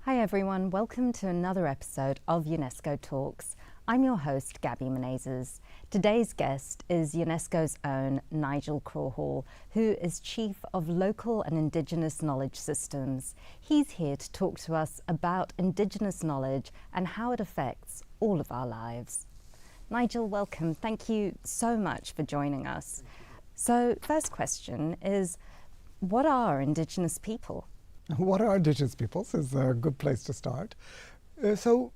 Hi everyone, welcome to another episode of UNESCO Talks. I'm your host, Gabby Menezes. Today's guest is UNESCO's own Nigel Crawhall, who is Chief of Local and Indigenous Knowledge Systems. He's here to talk to us about Indigenous knowledge and how it affects all of our lives. Nigel, welcome. Thank you so much for joining us. So, first question is, what are Indigenous people? What are Indigenous peoples is a good place to start. So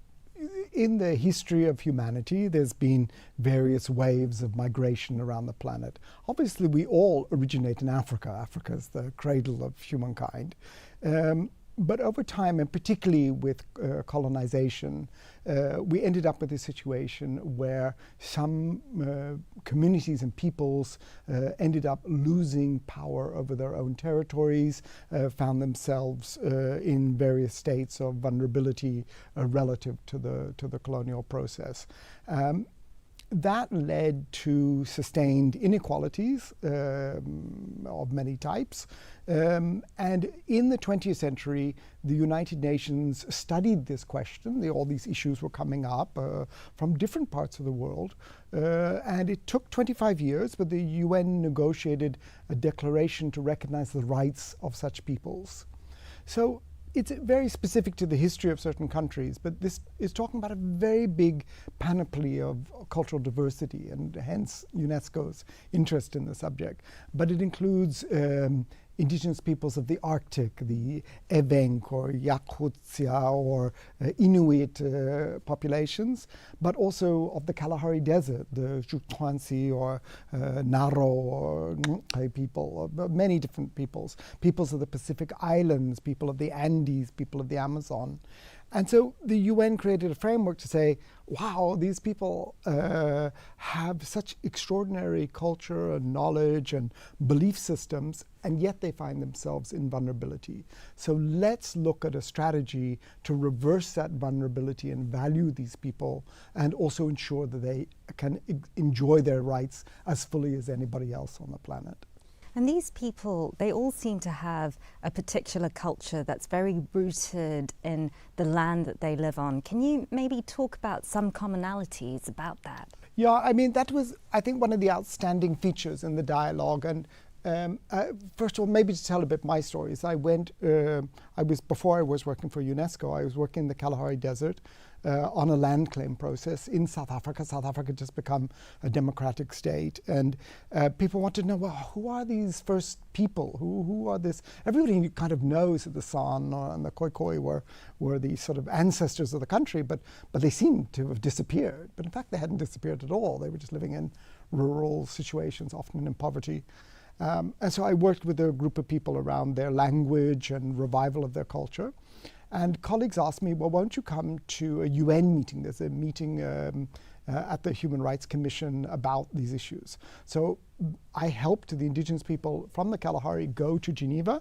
in the history of humanity, there's been various waves of migration around the planet. Obviously, we all originate in Africa. Africa is the cradle of humankind. But over time, and particularly with colonization, we ended up with a situation where some communities and peoples ended up losing power over their own territories, found themselves in various states of vulnerability relative to the colonial process. That led to sustained inequalities of many types. And in the 20th century, the United Nations studied this question. All these issues were coming up from different parts of the world. And it took 25 years, but the UN negotiated a declaration to recognize the rights of such peoples. So it's very specific to the history of certain countries, but this is talking about a very big panoply of cultural diversity, and hence UNESCO's interest in the subject. But it includes Indigenous peoples of the Arctic, the Evenk or Yakutsia or Inuit populations, but also of the Kalahari Desert, the Chukwansi or Naro or Ngai people, many different peoples of the Pacific Islands, people of the Andes, people of the Amazon. And so the UN created a framework to say, wow, these people have such extraordinary culture and knowledge and belief systems, and yet they find themselves in vulnerability. So let's look at a strategy to reverse that vulnerability and value these people, and also ensure that they can enjoy their rights as fully as anybody else on the planet. And these people, they all seem to have a particular culture that's very rooted in the land that they live on. Can you maybe talk about some commonalities about that? Yeah, I mean, that was, I think, one of the outstanding features in the dialogue. And first of all, maybe to tell a bit my stories. Before I was working for UNESCO, I was working in the Kalahari Desert on a land claim process in South Africa. South Africa had just become a democratic state. And people wanted to know, well, who are these first people? Who are this? Everybody kind of knows that the San and the Khoikhoi were the sort of ancestors of the country, but they seemed to have disappeared. But in fact, they hadn't disappeared at all. They were just living in rural situations, often in poverty. And so I worked with a group of people around their language and revival of their culture. And colleagues asked me, well, won't you come to a UN meeting? There's a meeting at the Human Rights Commission about these issues. So I helped the Indigenous people from the Kalahari go to Geneva.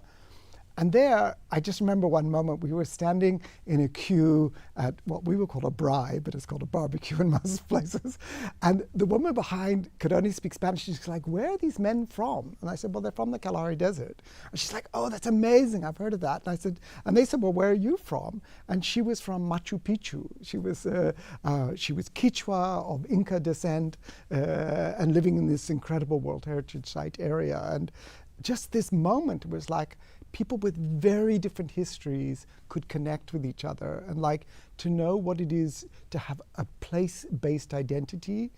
And there, I just remember one moment, we were standing in a queue at what we would call a braai, but it's called a barbecue in most places. And the woman behind could only speak Spanish. She's like, where are these men from? And I said, well, they're from the Kalahari Desert. And she's like, oh, that's amazing. I've heard of that. And they said, well, where are you from? And she was from Machu Picchu. She was Quechua of Inca descent and living in this incredible World Heritage Site area. And just this moment was like, people with very different histories could connect with each other, and like to know what it is to have a place-based identity.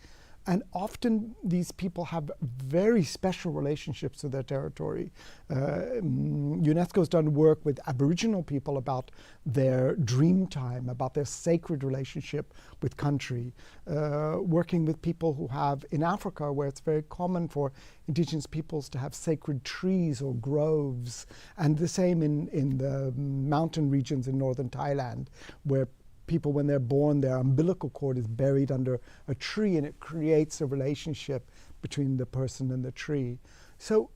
And often these people have very special relationships to their territory. UNESCO's done work with Aboriginal people about their dream time, about their sacred relationship with country. Working with people who have, in Africa, where it's very common for Indigenous peoples to have sacred trees or groves. And the same in the mountain regions in northern Thailand, where people, when they're born, their umbilical cord is buried under a tree, and it creates a relationship between the person and the tree. So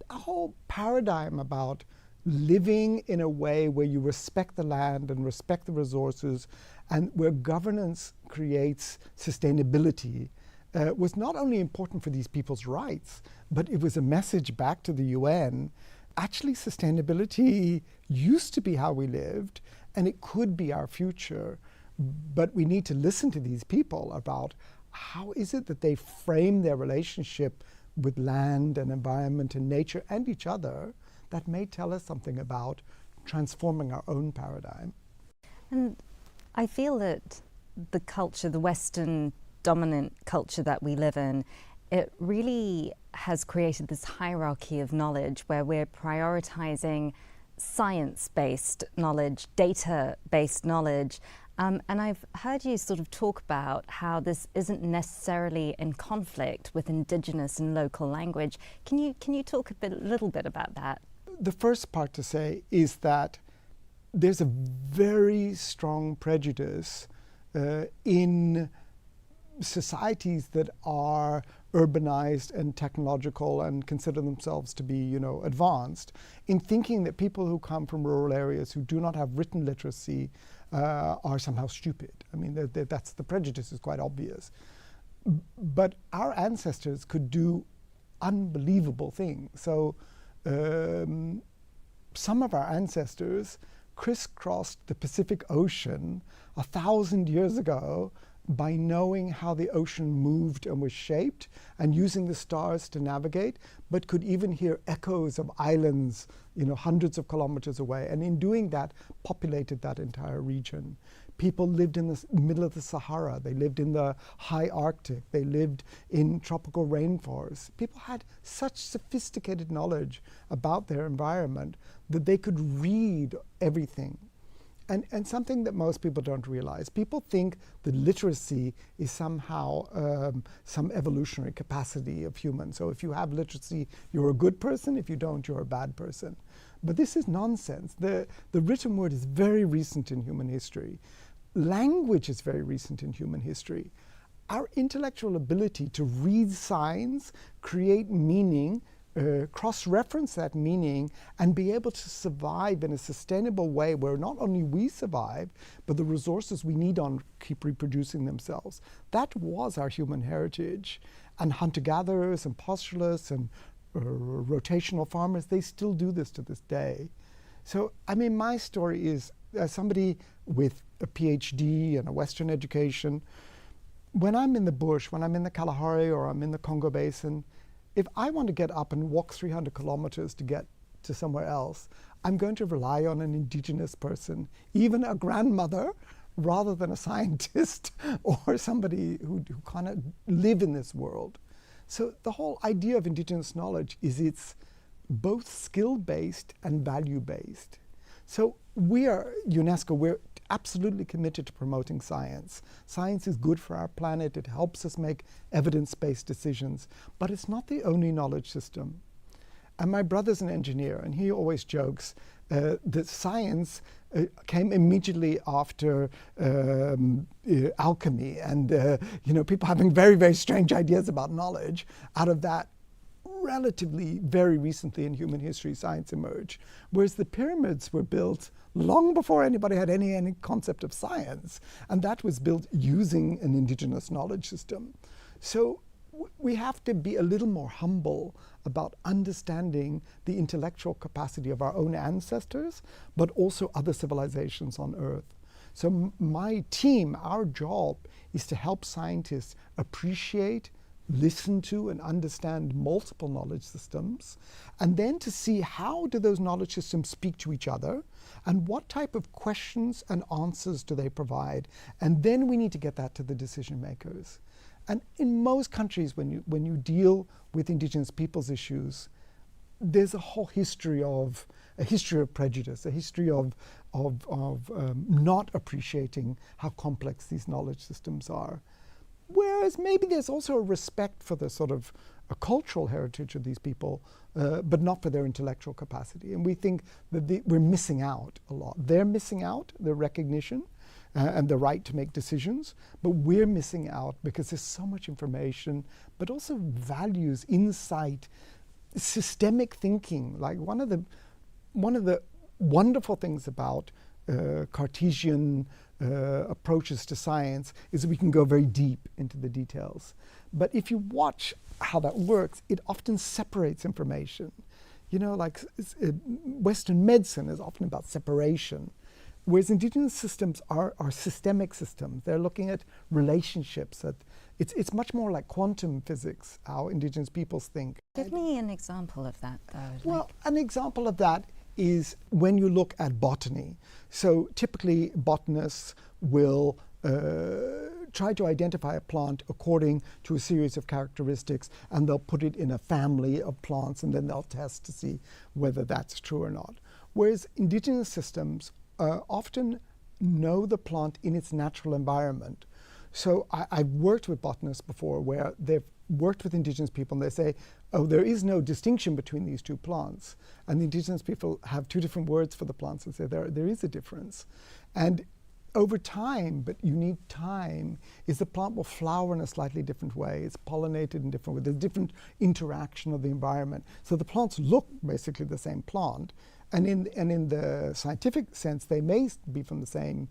a whole paradigm about living in a way where you respect the land and respect the resources, and where governance creates sustainability, was not only important for these people's rights, but it was a message back to the UN. Actually, sustainability used to be how we lived, and it could be our future. But we need to listen to these people about how is it that they frame their relationship with land and environment and nature and each other that may tell us something about transforming our own paradigm. And I feel that the culture, the Western dominant culture that we live in, it really has created this hierarchy of knowledge where we're prioritizing science-based knowledge, data-based knowledge. And I've heard you sort of talk about how this isn't necessarily in conflict with indigenous and local language. Can you talk a little bit about that? The first part to say is that there's a very strong prejudice in societies that are urbanized and technological and consider themselves to be, advanced, in thinking that people who come from rural areas who do not have written literacy are somehow stupid. I mean, that's the prejudice is quite obvious. But our ancestors could do unbelievable things. So some of our ancestors crisscrossed the Pacific Ocean 1,000 years ago by knowing how the ocean moved and was shaped and using the stars to navigate, but could even hear echoes of islands, hundreds of kilometers away. And in doing that, populated that entire region. People lived in the middle of the Sahara. They lived in the high Arctic. They lived in tropical rainforests. People had such sophisticated knowledge about their environment that they could read everything. And something that most people don't realize, people think that literacy is somehow some evolutionary capacity of humans. So if you have literacy, you're a good person. If you don't, you're a bad person. But this is nonsense. The written word is very recent in human history. Language is very recent in human history. Our intellectual ability to read signs, create meaning, cross-reference that meaning, and be able to survive in a sustainable way where not only we survive, but the resources we need on keep reproducing themselves. That was our human heritage. And hunter-gatherers and pastoralists and rotational farmers, they still do this to this day. So, I mean, my story is, as somebody with a PhD and a Western education, when I'm in the bush, when I'm in the Kalahari or I'm in the Congo Basin, if I want to get up and walk 300 kilometers to get to somewhere else, I'm going to rely on an indigenous person, even a grandmother, rather than a scientist or somebody who kind of live in this world. So the whole idea of indigenous knowledge is it's both skill-based and value-based. So we are, UNESCO, we're absolutely committed to promoting science. Science is good for our planet. It helps us make evidence-based decisions. But it's not the only knowledge system. And my brother's an engineer, and he always jokes that science came immediately after alchemy and people having very, very strange ideas about knowledge. Out of that, relatively very recently in human history, science emerged. Whereas the pyramids were built long before anybody had any concept of science. And that was built using an indigenous knowledge system. So we have to be a little more humble about understanding the intellectual capacity of our own ancestors, but also other civilizations on Earth. So my team, our job, is to help scientists appreciate, listen to, and understand multiple knowledge systems, and then to see how do those knowledge systems speak to each other, and what type of questions and answers do they provide. And then we need to get that to the decision makers. And in most countries, when you deal with indigenous peoples issues, there's a whole history of prejudice, a history of not appreciating how complex these knowledge systems are. Whereas maybe there's also a respect for the sort of a cultural heritage of these people, but not for their intellectual capacity. And we think that we're missing out a lot. They're missing out the recognition and the right to make decisions, but we're missing out because there's so much information, but also values, insight, systemic thinking. Like one of the wonderful things about Cartesian approaches to science is that we can go very deep into the details. But if you watch how that works, it often separates information. Western medicine is often about separation. Whereas indigenous systems are systemic systems. They're looking at relationships. It's much more like quantum physics, how indigenous peoples think. Give me an example of that, though. Well, an example of that is when you look at botany. So typically botanists will try to identify a plant according to a series of characteristics, and they'll put it in a family of plants, and then they'll test to see whether that's true or not. Whereas indigenous systems often know the plant in its natural environment. So I've worked with botanists before where they've worked with indigenous people and they say, oh, there is no distinction between these two plants. And the indigenous people have two different words for the plants and say there is a difference. And over time, but you need time, is the plant will flower in a slightly different way. It's pollinated in different ways. There's different interaction of the environment. So the plants look basically the same plant. And in the scientific sense, they may be from the same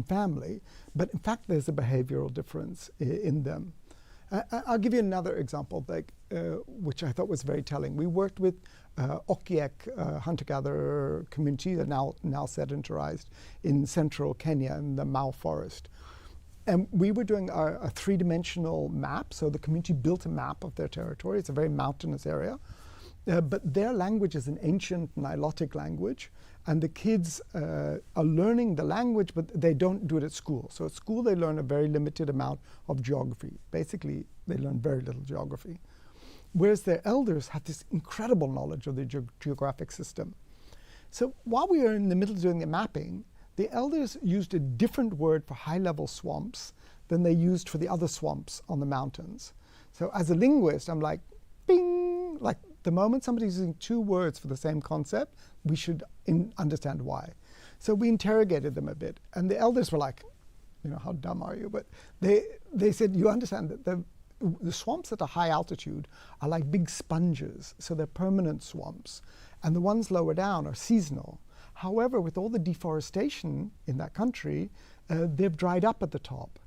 family, but in fact, there's a behavioral difference in them. I'll give you another example, which I thought was very telling. We worked with Okiek hunter-gatherer community that now sedentarized in central Kenya in the Mau forest. And we were doing a three-dimensional map. So the community built a map of their territory. It's a very mountainous area. But their language is an ancient Nilotic language, and the kids are learning the language, but they don't do it at school. So at school, they learn a very limited amount of geography. Basically, they learn very little geography. Whereas their elders have this incredible knowledge of the geographic system. So while we were in the middle of doing the mapping, the elders used a different word for high-level swamps than they used for the other swamps on the mountains. So as a linguist, I'm like, bing, like, the moment somebody's using two words for the same concept, we should understand why. So we interrogated them a bit, and the elders were like, how dumb are you? But they said, you understand that the swamps at a high altitude are like big sponges, so they're permanent swamps, and the ones lower down are seasonal. However, with all the deforestation in that country, they've dried up at the top.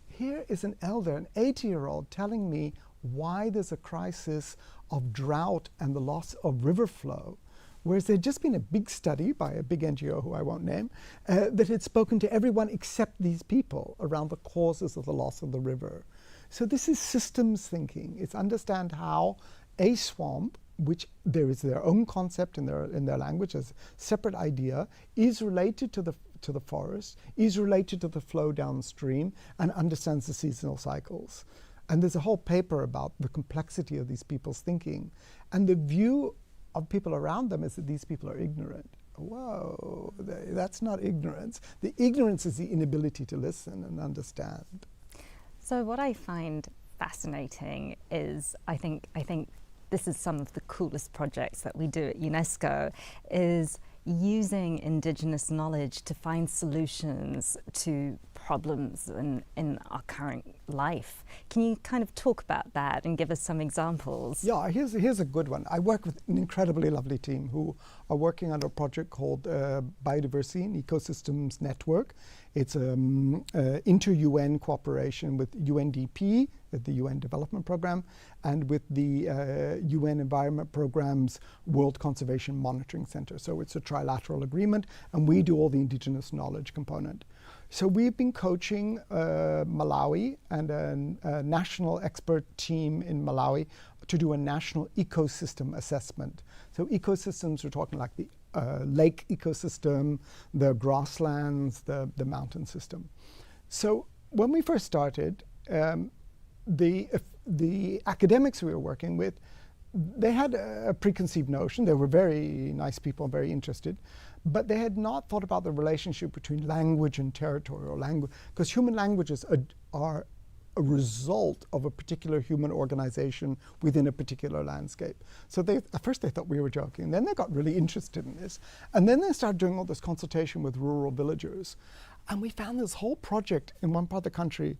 Here is an elder, an 80-year-old, telling me why there's a crisis of drought and the loss of river flow, whereas there'd just been a big study by a big NGO who I won't name that had spoken to everyone except these people around the causes of the loss of the river. So this is systems thinking. It's understand how a swamp, which there is their own concept in their language as a separate idea, is related to the forest, is related to the flow downstream, and understands the seasonal cycles. And there's a whole paper about the complexity of these people's thinking. And the view of people around them is that these people are ignorant. Whoa, that's not ignorance. The ignorance is the inability to listen and understand. So what I find fascinating is, I think this is some of the coolest projects that we do at UNESCO, is using Indigenous knowledge to find solutions to problems in our current life. Can you kind of talk about that and give us some examples? Yeah, here's a good one. I work with an incredibly lovely team who are working on a project called Biodiversity and Ecosystems Network. It's inter-UN cooperation with UNDP, the UN Development Programme, and with the UN Environment Programme's World Conservation Monitoring Centre. So it's a trilateral agreement, and we do all the indigenous knowledge component. So we've been coaching Malawi and a national expert team in Malawi to do a national ecosystem assessment. So ecosystems, we're talking like the lake ecosystem, the grasslands, the mountain system. So when we first started, the academics we were working with, they had a preconceived notion. They were very nice people, very interested, but they had not thought about the relationship between language and territorial language, because human languages are a result of a particular human organization within a particular landscape. So at first they thought we were joking, then they got really interested in this. And then they started doing all this consultation with rural villagers. And we found this whole project in one part of the country,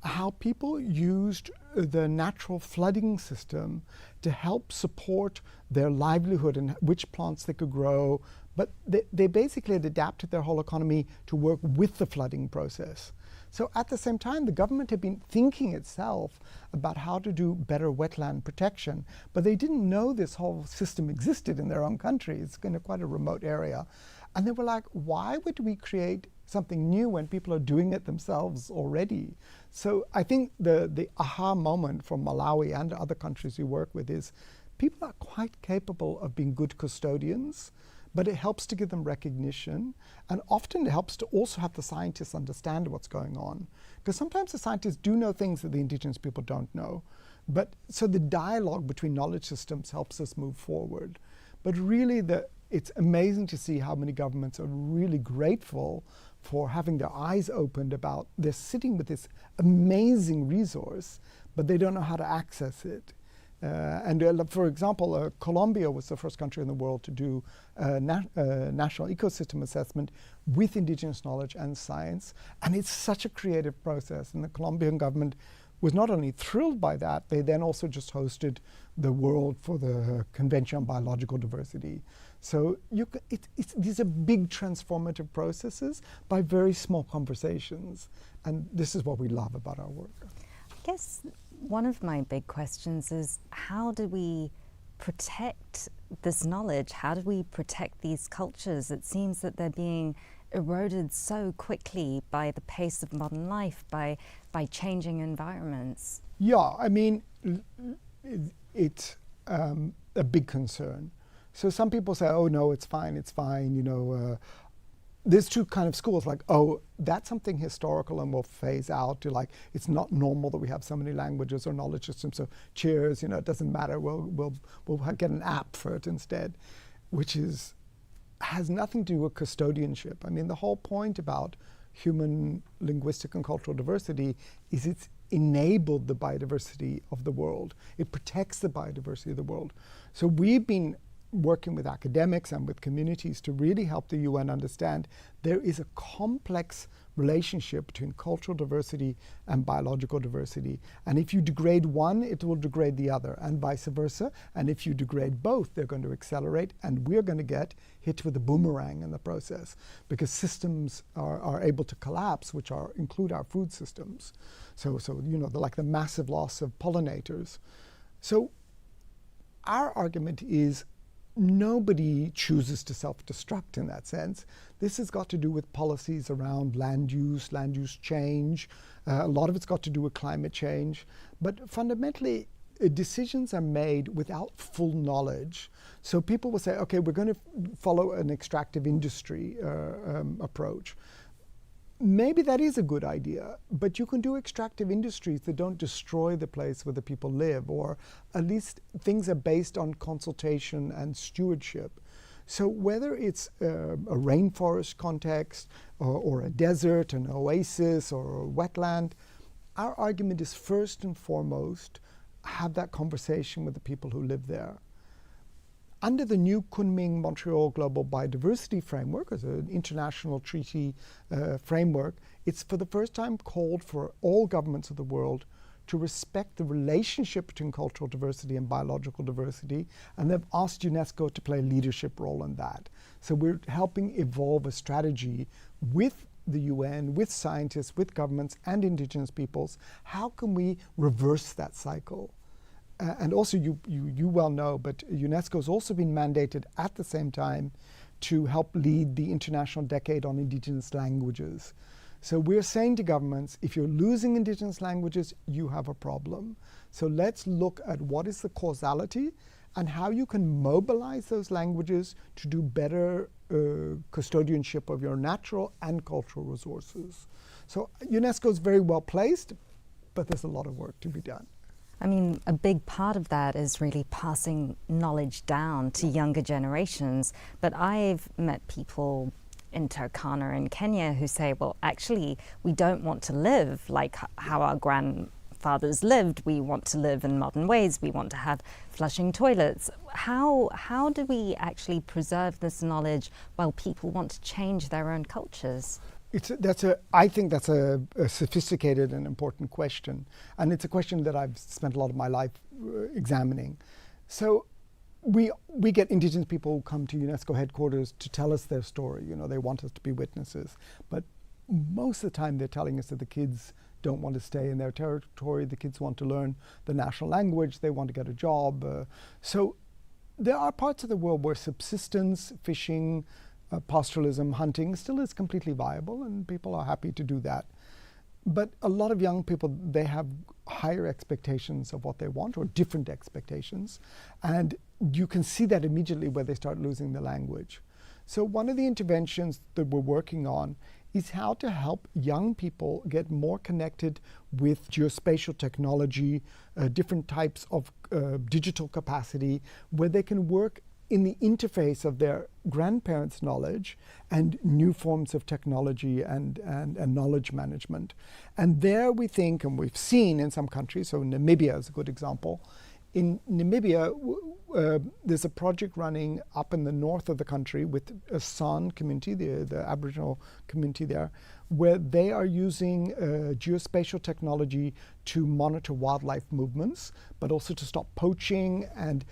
how people used the natural flooding system to help support their livelihood and which plants they could grow. But they basically had adapted their whole economy to work with the flooding process. So at the same time, the government had been thinking itself about how to do better wetland protection, but they didn't know this whole system existed in their own country. It's in quite a remote area. And they were like, why would we create something new when people are doing it themselves already? So I think the aha moment from Malawi and other countries we work with is people are quite capable of being good custodians, but it helps to give them recognition. And often it helps to also have the scientists understand what's going on. Because sometimes the scientists do know things that the indigenous people don't know. But so the dialogue between knowledge systems helps us move forward. But really it's amazing to see how many governments are really grateful for having their eyes opened about they're sitting with this amazing resource, but they don't know how to access it. For example, Colombia was the first country in the world to do a national ecosystem assessment with indigenous knowledge and science. And it's such a creative process. And the Colombian government was not only thrilled by that, they then also just hosted the world for the Convention on Biological Diversity. So these are big transformative processes by very small conversations. And this is what we love about our work. I guess one of my big questions is, how do we protect this knowledge? How do we protect these cultures? It seems that they're being eroded so quickly by the pace of modern life, by changing environments. Yeah, I mean, it's a big concern. So some people say, oh no, it's fine, you know. There's two kind of schools, like, oh, that's something historical and we'll phase out, to like, it's not normal that we have so many languages or knowledge systems, so cheers, you know, it doesn't matter, we'll get an app for it instead, which has nothing to do with custodianship. I mean, the whole point about human linguistic and cultural diversity is it's enabled the biodiversity of the world. It protects the biodiversity of the world. So we've been working with academics and with communities to really help the UN understand there is a complex relationship between cultural diversity and biological diversity. And if you degrade one, it will degrade the other, and vice versa. And if you degrade both, they're going to accelerate, and we're going to get hit with a boomerang in the process, because systems are able to collapse, which include our food systems. So you know, like the massive loss of pollinators. So our argument is, nobody chooses to self-destruct in that sense. This has got to do with policies around land use change. A lot of it's got to do with climate change. But fundamentally, decisions are made without full knowledge. So people will say, okay, we're going to follow an extractive industry approach. Maybe that is a good idea, but you can do extractive industries that don't destroy the place where the people live, or at least things are based on consultation and stewardship. So whether it's a rainforest context or a desert, an oasis, or a wetland, our argument is first and foremost, have that conversation with the people who live there. Under the new Kunming-Montreal Global Biodiversity Framework, as an international treaty framework, it's for the first time called for all governments of the world to respect the relationship between cultural diversity and biological diversity, and they've asked UNESCO to play a leadership role in that. So we're helping evolve a strategy with the UN, with scientists, with governments and indigenous peoples. How can we reverse that cycle? And also, you well know, but UNESCO has also been mandated at the same time to help lead the International Decade on Indigenous Languages. So we're saying to governments, if you're losing indigenous languages, you have a problem. So let's look at what is the causality and how you can mobilize those languages to do better custodianship of your natural and cultural resources. So UNESCO is very well placed, but there's a lot of work to be done. I mean, a big part of that is really passing knowledge down to younger generations. But I've met people in Turkana in Kenya who say, well, actually, we don't want to live like how our grandfathers lived. We want to live in modern ways. We want to have flushing toilets. How do we actually preserve this knowledge while people want to change their own cultures? I think that's a sophisticated and important question. And it's a question that I've spent a lot of my life examining. So we get indigenous people who come to UNESCO headquarters to tell us their story. You know, they want us to be witnesses. But most of the time they're telling us that the kids don't want to stay in their territory. The kids want to learn the national language. They want to get a job. So there are parts of the world where subsistence, fishing, pastoralism, hunting still is completely viable, and people are happy to do that. But a lot of young people, they have higher expectations of what they want, or different expectations, and you can see that immediately where they start losing the language. So one of the interventions that we're working on is how to help young people get more connected with geospatial technology, different types of digital capacity, where they can work in the interface of their grandparents' knowledge and new forms of technology and knowledge management. And there we think, and we've seen in some countries, so Namibia is a good example. In Namibia, there's a project running up in the north of the country with a San community, the Aboriginal community there, where they are using geospatial technology to monitor wildlife movements, but also to stop poaching and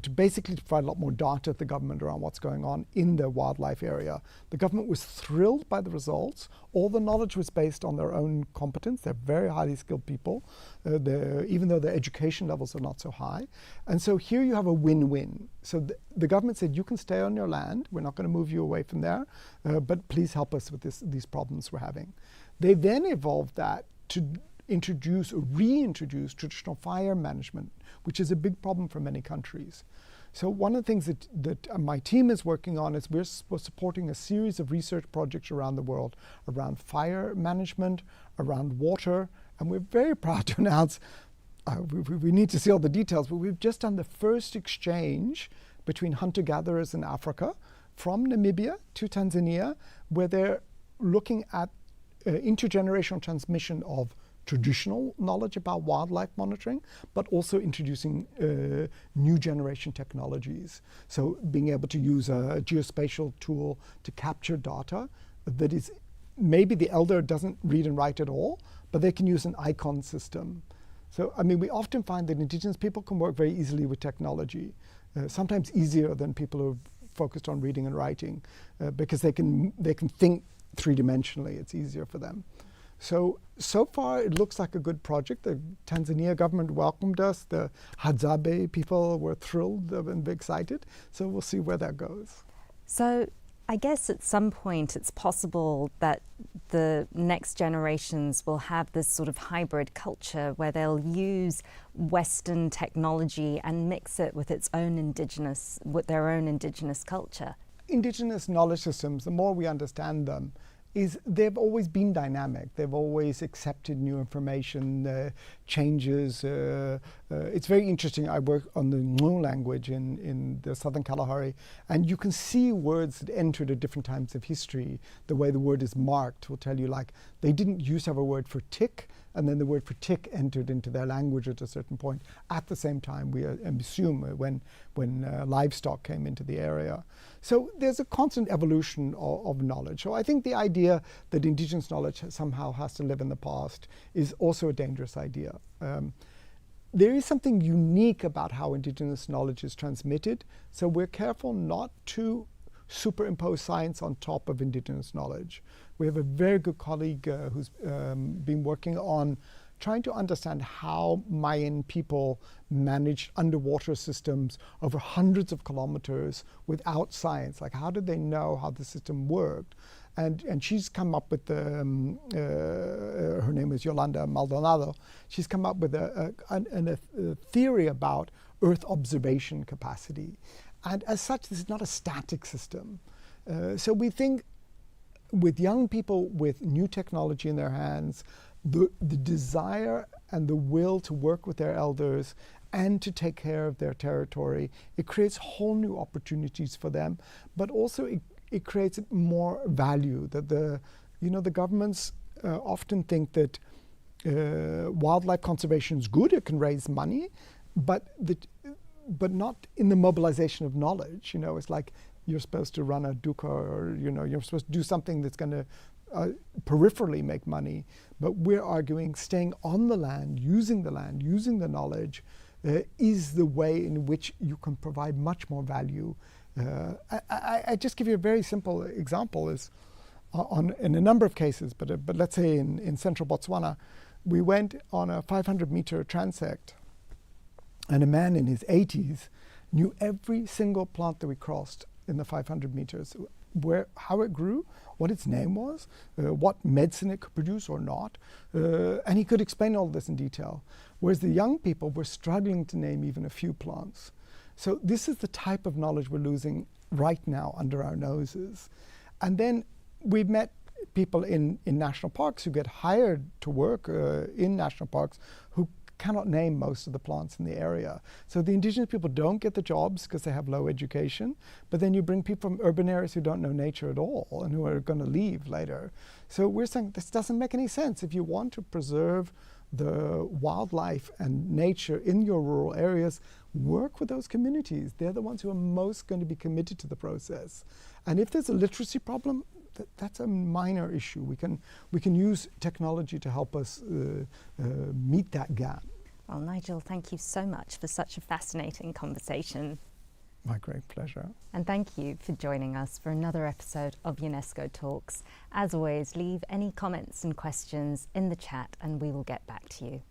to basically provide a lot more data to the government around what's going on in the wildlife area. The government was thrilled by the results. All the knowledge was based on their own competence. They're very highly skilled people, even though their education levels are not so high. And so here you have a win-win. So the government said, you can stay on your land. We're not going to move you away from there, but please help us with these problems we're having. They then evolved that to introduce or reintroduce traditional fire management, which is a big problem for many countries. So one of the things that my team is working on is we're supporting a series of research projects around the world around fire management, around water, and we're very proud to announce, we need to see all the details, but we've just done the first exchange between hunter-gatherers in Africa from Namibia to Tanzania, where they're looking at intergenerational transmission of traditional knowledge about wildlife monitoring, but also introducing new generation technologies. So being able to use a geospatial tool to capture data that is, maybe the elder doesn't read and write at all, but they can use an icon system. So, I mean, we often find that Indigenous people can work very easily with technology, sometimes easier than people who are focused on reading and writing, because they can think three-dimensionally. It's easier for them. So far it looks like a good project. The Tanzania government welcomed us. The Hadzabe people were thrilled and excited. So we'll see where that goes. So I guess at some point it's possible that the next generations will have this sort of hybrid culture where they'll use Western technology and mix it with their own indigenous culture. Indigenous knowledge systems, the more we understand them, they've always been dynamic. They've always accepted new information, changes. It's very interesting. I work on the Ngu language in the Southern Kalahari, and you can see words that entered at different times of history. The way the word is marked will tell you, like, they didn't used to have a word for tick, and then the word for tick entered into their language at a certain point. At the same time, we assume when livestock came into the area. So there's a constant evolution of knowledge. So I think the idea that indigenous knowledge somehow has to live in the past is also a dangerous idea. There is something unique about how indigenous knowledge is transmitted, so we're careful not to superimpose science on top of indigenous knowledge. We have a very good colleague who's been working on trying to understand how Mayan people managed underwater systems over hundreds of kilometers without science. Like, how did they know how the system worked? And she's come up with her name is Yolanda Maldonado. She's come up with a theory about Earth observation capacity. And as such, this is not a static system. So we think with young people with new technology in their hands, the desire and the will to work with their elders and to take care of their territory, it creates whole new opportunities for them, but also it creates more value. That the governments often think that wildlife conservation is good, it can raise money, but not in the mobilization of knowledge. It's like you're supposed to run a dukkha, or you're supposed to do something that's going to peripherally make money. But we're arguing staying on the land, using the knowledge, is the way in which you can provide much more value. I just give you a very simple example. Is in a number of cases, but let's say in central Botswana, we went on a 500-meter transect, and a man in his 80s knew every single plant that we crossed in the 500 meters. how it grew, what its name was, what medicine it could produce or not, and he could explain all this in detail. Whereas the young people were struggling to name even a few plants. So this is the type of knowledge we're losing right now under our noses. And then we've met people in national parks who get hired to work in national parks who cannot name most of the plants in the area. So the indigenous people don't get the jobs because they have low education, but then you bring people from urban areas who don't know nature at all and who are going to leave later. So we're saying this doesn't make any sense. If you want to preserve the wildlife and nature in your rural areas, work with those communities. They're the ones who are most going to be committed to the process. And if there's a literacy problem, that's a minor issue. We can use technology to help us meet that gap. Well, Nigel, thank you so much for such a fascinating conversation. My great pleasure. And thank you for joining us for another episode of UNESCO Talks. As always, leave any comments and questions in the chat and we will get back to you.